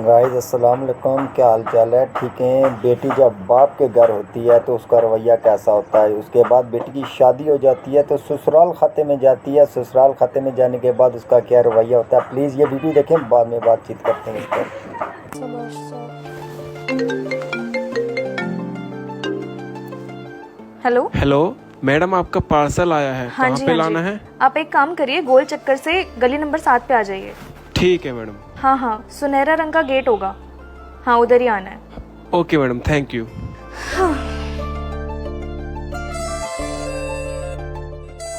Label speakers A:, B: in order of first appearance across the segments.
A: Guys अस्सलाम वालेकुम, क्या हाल चाल है? ठीक है। बेटी जब बाप के घर होती है तो उसका रवैया कैसा होता है, उसके बाद बेटी की शादी हो जाती है तो ससुराल खाते में जाती है, ससुराल खाते में जाने के बाद उसका क्या रवैया होता है, प्लीज़ ये वीडियो देखें, बाद में बातचीत करते हैं इस पर।
B: हेलो
C: हेलो मैडम, आपका पार्सल आया है।
B: हाँ
C: कहाँ
B: जी,
C: पे
B: हाँ
C: लाना
B: जी।
C: है?
B: आप एक काम करिए, गोल चक्कर से गली नंबर 7 पे आ जाइए।
C: ठीक है मैडम।
B: हाँ हाँ, सुनहरा रंग का गेट होगा, हाँ उधर ही आना है।
C: Okay madam, thank you.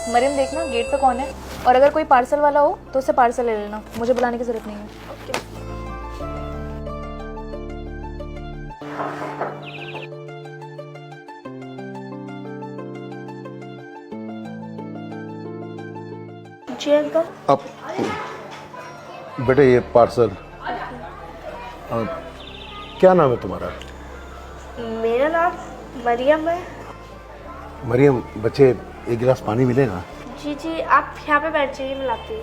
B: Mariam देखना गेट पे कौन है, और अगर कोई पार्सल वाला हो तो उससे पार्सल ले लेना, मुझे बुलाने की जरूरत नहीं है। जी अंकल।
D: अब बेटे ये पार्सल, क्या नाम है तुम्हारा?
E: मेरा नाम मरियम है।
D: मरियम, बच्चे एक गिलास पानी मिलेगा?
E: जी जी, आप यहाँ पे बैठ जाइए, मैं लाती हूँ।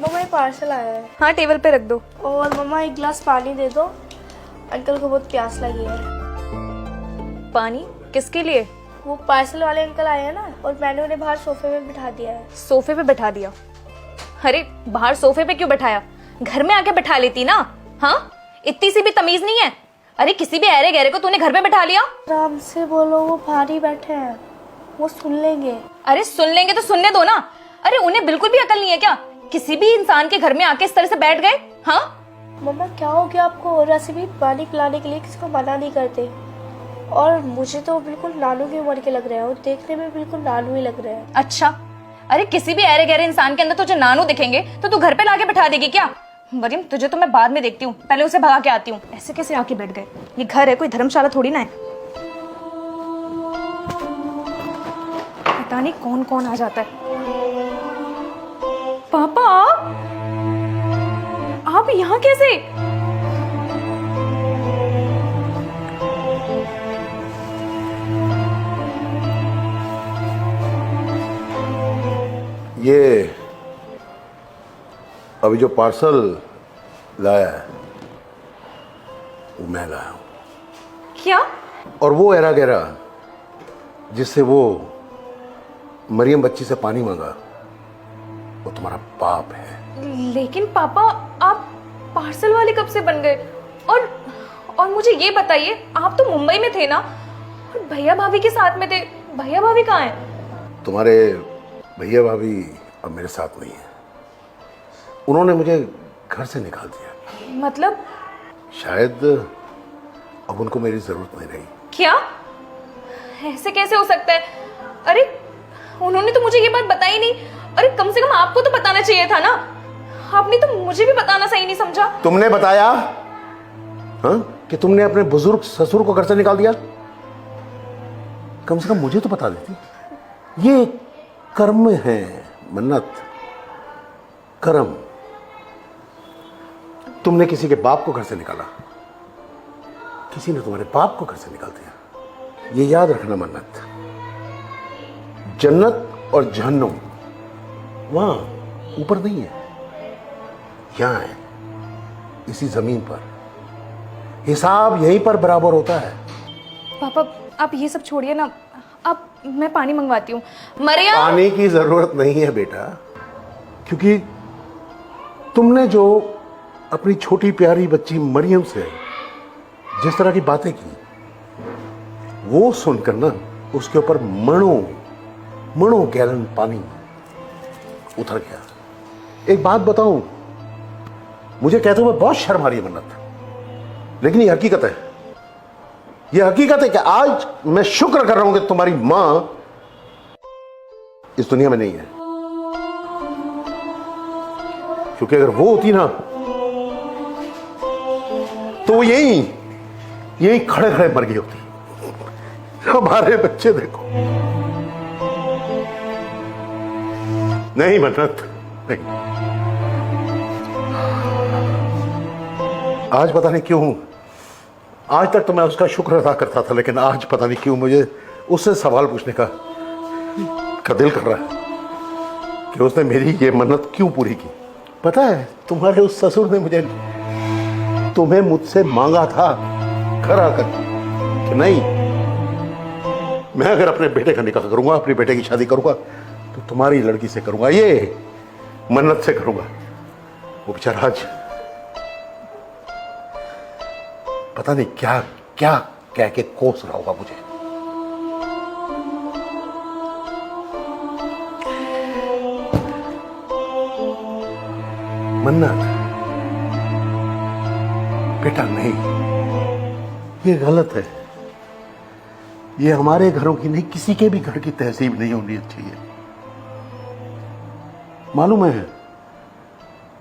E: मम्मा ये पार्सल आया है।
B: हाँ टेबल पे रख दो।
E: और मम्मा एक गिलास पानी दे दो, अंकल को बहुत प्यास लगी है।
B: पानी किसके लिए?
E: वो पार्सल वाले अंकल आए हैं ना, और मैंने उन्हें बाहर सोफे में बिठा दिया है।
B: सोफे पे बैठा दिया? अरे बाहर सोफे पे क्यों बैठाया, घर में आके बैठा लेती ना। हाँ इतनी सी भी तमीज नहीं है? अरे किसी भी ऐरे गहरे को तूने घर में बैठा लिया।
E: आराम से बोलो, वो बाहर ही बैठे हैं, वो सुन लेंगे।
B: अरे सुन लेंगे तो सुनने दो ना। अरे उन्हें बिल्कुल भी अकल नहीं है क्या? किसी भी इंसान के घर में आके इस तरह से बैठ गए। हाँ
E: मम्मा क्या हो गया आपको? और वैसे भी पानी पिलाने के लिए किसी को मना नहीं करते। और मुझे तो बिल्कुल नानू की उम्र के लग रहे हैं, और देखने में बिल्कुल नानू ही लग रहे हैं।
B: अच्छा, अरे किसी भी ऐरे गहरे इंसान के अंदर तुझे नानू दिखेंगे तो तू घर पे लाके बैठा देगी क्या? मरियम तुझे तो मैं बाद में देखती हूँ, पहले उसे भगा के आती हूँ। ऐसे कैसे आके बैठ गए? ये घर है, कोई धर्मशाला थोड़ी ना है। पता नहीं कौन कौन आ जाता है। पापा आप यहाँ कैसे?
D: ये अभी जो पार्सल लाया है वो मैं लाया हूँ।
B: क्या?
D: और वो एरा गहरा जिससे वो मरियम बच्ची से पानी मांगा, वो तुम्हारा बाप है।
B: लेकिन पापा आप पार्सल वाले कब से बन गए? और मुझे ये बताइए, आप तो मुंबई में थे ना, और भैया भाभी के साथ में थे। भैया भाभी कहाँ हैं?
D: तुम्हारे भैया भाभी अब मेरे साथ नहीं है, उन्होंने मुझे घर से निकाल दिया।
B: मतलब?
D: शायद अब उनको मेरी जरूरत नहीं रही।
B: क्या? ऐसे कैसे हो सकता है? अरे उन्होंने तो मुझे ये बात बताई नहीं। अरे कम से कम आपको तो बताना चाहिए था ना, आपने तो मुझे भी बताना सही नहीं समझा।
D: तुमने बताया हाँ कि तुमने अपने बुजुर्ग ससुर को घर से निकाल दिया? कम से कम मुझे तो बता देती। ये कर्म है मन्नत, कर्म। तुमने किसी के बाप को घर से निकाला, किसी ने तुम्हारे बाप को घर से निकाल दिया। ये याद रखना मन्नत, जन्नत और जहन्नुम वहां ऊपर नहीं है, यहां है, इसी जमीन पर। हिसाब यहीं पर बराबर होता है।
B: पापा आप ये सब छोड़िए ना, अब मैं पानी मंगवाती हूँ। मरियम,
D: पानी की जरूरत नहीं है बेटा, क्योंकि तुमने जो अपनी छोटी प्यारी बच्ची मरियम से जिस तरह की बातें की, वो सुनकर ना उसके ऊपर मणों गैलन पानी उतर गया। एक बात बताऊं, मुझे कहते हुए बहुत शर्म आ रही है मन्नत, लेकिन ये हकीकत है। ये हकीकत है कि आज मैं शुक्र कर रहा हूं कि तुम्हारी मां इस दुनिया में नहीं है, क्योंकि अगर वो होती ना तो वो यही खड़े खड़े मर गई होती। हमारे बच्चे देखो। नहीं मन्नत, नहीं। आज पता नहीं क्यों, आज तक तो मैं उसका शुक्र अदा करता था, लेकिन आज पता नहीं क्यों मुझे उससे सवाल पूछने का दिल कर रहा है कि उसने मेरी ये मन्नत क्यों पूरी की। पता है, तुम्हारे उस ससुर ने तुम्हें मुझसे मांगा था घर आकर कि नहीं, मैं अगर अपने बेटे का निकाह करूंगा, अपनी बेटे की शादी करूंगा तो तुम्हारी लड़की से करूंगा, ये मन्नत से करूंगा। वो बेचारा आज पता नहीं क्या क्या कह के कोस रहा होगा मुझे। मन्नत बेटा नहीं, ये गलत है। ये हमारे घरों की नहीं, किसी के भी घर की तहसीब नहीं होनी चाहिए। मालूम है,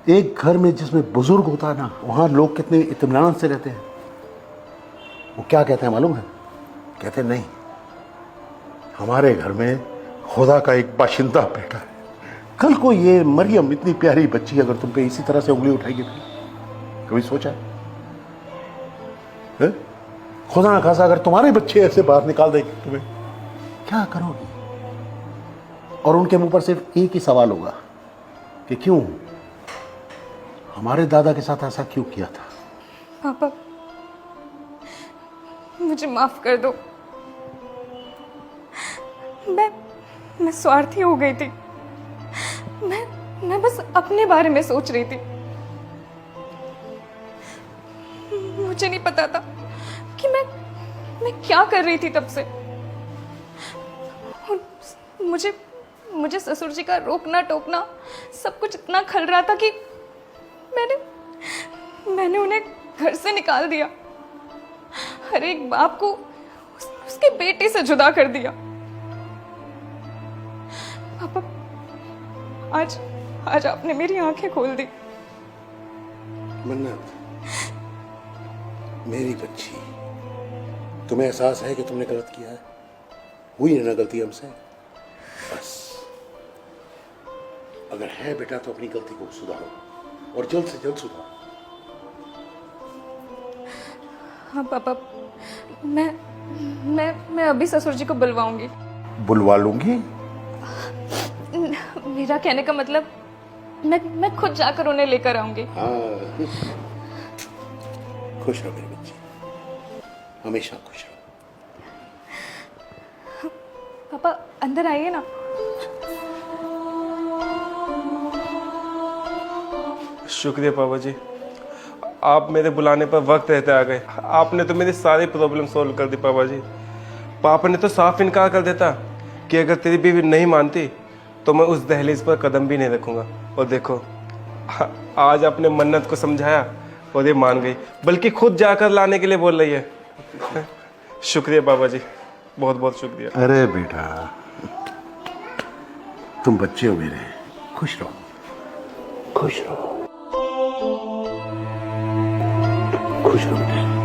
D: एक घर में जिसमें बुजुर्ग होता है ना, वहां लोग कितने इत्मीनान से रहते हैं। वो क्या कहते हैं मालूम है? कहते हैं नहीं, हमारे घर में खुदा का एक बाशिंदा बेटा है। कल को ये मरियम इतनी प्यारी बच्ची अगर तुम पे इसी तरह से उंगली उठाएगी, कभी सोचा है? खुदा ना खासा अगर तुम्हारे बच्चे ऐसे बाहर निकाल देंगे, तुम्हें क्या करोगी? और उनके मुंह पर सिर्फ एक ही सवाल होगा कि क्यों, हमारे दादा के साथ ऐसा क्यों किया था?
B: पापा, मुझे माफ कर दो। मैं स्वार्थी हो गई थी। मैं बस अपने बारे में सोच रही थी। मुझे नहीं पता था कि मैं क्या कर रही थी तब से। और मुझे ससुर जी का रोकना टोकना सब कुछ इतना खल रहा था कि मैंने उन्हें घर से निकाल दिया। हर एक बाप को उसके बेटे से जुदा कर दिया। पापा, आज आपने मेरी आंखें खोल दी।
D: मन्नत, मेरी बच्ची, तुम्हें एहसास है कि तुमने गलत किया है? हुई है ना गलती हमसे? बस अगर है बेटा तो अपनी गलती को सुधारो और जल्द से जल्द सुधारो।
B: हाँ पापा, मैं अभी ससुर जी को बुलवाऊंगी।
D: बुलवा लूंगी?
B: मेरा कहने का मतलब मैं खुद जाकर उन्हें लेकर आऊंगी।
D: हाँ, खुश रहो मेरी बच्ची, हमेशा खुश रहो।
B: पापा, अंदर आइए ना।
C: शुक्रिया पापा जी, आप मेरे बुलाने पर वक्त रहते आ गए। आपने तो मेरी सारी प्रॉब्लम सॉल्व कर दी पापा जी। पापा ने तो साफ इनकार कर देता कि अगर तेरी बीवी नहीं मानती तो मैं उस दहलीज पर कदम भी नहीं रखूंगा। और देखो, आज आपने मन्नत को समझाया और ये मान गई, बल्कि खुद जाकर लाने के लिए बोल रही है। शुक्रिया पापा जी, बहुत बहुत शुक्रिया।
D: अरे बेटा, तुम बच्चे हो मेरे, खुश रहो, खुश रहो, खुश रहो बेटा।